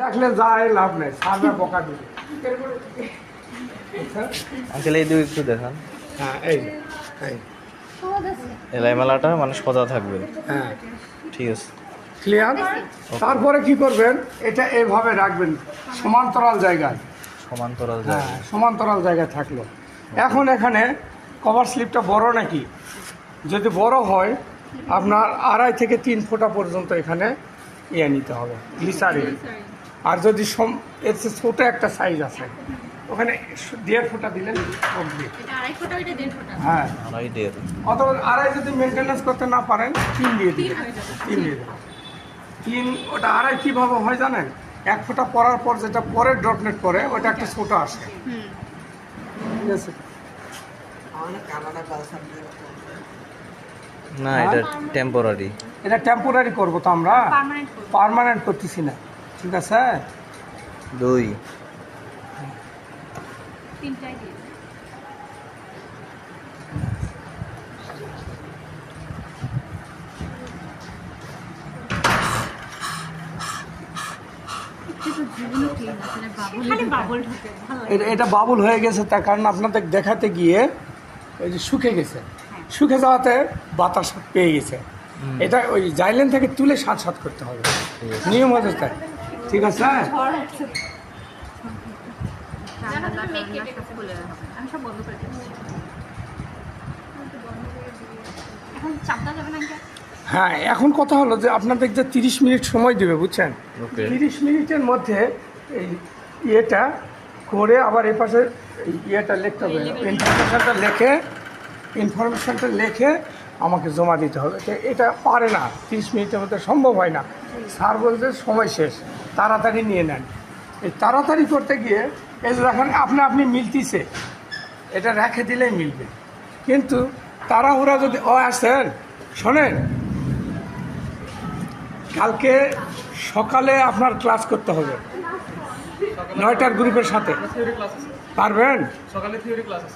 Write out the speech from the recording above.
দেখলে যায় লাভ নেই, সাররা বকা দিবে। আঙ্কেল এই দুই একটু দেখান। হ্যাঁ এই এই এলাই মেলাটা মানে সোজা থাকবে। হ্যাঁ ঠিক আছে, ক্লিয়ার। তারপরে কি করবেন, এটা এইভাবে রাখবেন সমান্তরাল জায়গায়। সমান্তরাল হ্যাঁ জায়গা। সমান্তরাল জায়গায় থাকলো। এখন এখানে কভার স্লিপটা বড় নাকি, যদি বড় হয় আপনার 2.5 থেকে 3 ফুটা পর্যন্ত এখানে ইয়ে নিতে হবে গ্লিসারিন। আর যদি এর চেয়ে ছোটো একটা সাইজ আছে ওখানে 1.5 ফুটা দিলেন কমপ্লিট। হ্যাঁ আড়াই দেড়। অথবা 2.5 যদি মেনটেন্যান্স করতে না পারেন 3 দিয়ে দিবেন, 3 দিয়ে দেবেন। 3 ওটা 2.5 কীভাবে হয় জানেন, 1 ফুটা পরার পর যেটা পরে ড্রপনেট করে ওটা একটা ছোটো আসে। ঠিক আছে, না এটা টেম্পোরারি। এটা টেম্পোরারি করবো তো আমরা, পার্মানেন্ট করতেছি না। ঠিক আছে, দুই এটা বাবুল হয়ে গেছে, তার কারণ আপনাদের দেখাতে গিয়ে ওই যে শুকে গেছে, শুকে যাওয়াতে বাতাস পেয়ে গেছে। এটা ওই জাইলেন থেকে তুলে সাত করতে হবে, নিয়ম হচ্ছে তাই। ঠিক আছে, হ্যাঁ এখন কথা হলো যে আপনাদের যে 30 মিনিট সময় দেবে বুঝছেন, 30 মিনিটের মধ্যে এই ইয়েটা করে আবার এ পাশে ইয়েটা লিখতে হবে, ইনফরমেশনটা লিখে আমাকে জমা দিতে হবে। তো এটা পারে না, 30 মিনিটের মধ্যে সম্ভব হয় না। স্যার বলতে সময় শেষ, তাড়াতাড়ি নিয়ে নেন। এই তাড়াতাড়ি করতে গিয়ে এই যে দেখেন আপনি মিলতিছে, এটা রেখে দিলেই মিলবে। কিন্তু তাড়াহুড়া যদি আসেন, শোনেন কালকে সকালে আপনার ক্লাস করতে হবে 9টার গ্রুপের সাথে, পারবেন? সকালে থিওরি ক্লাস আছে।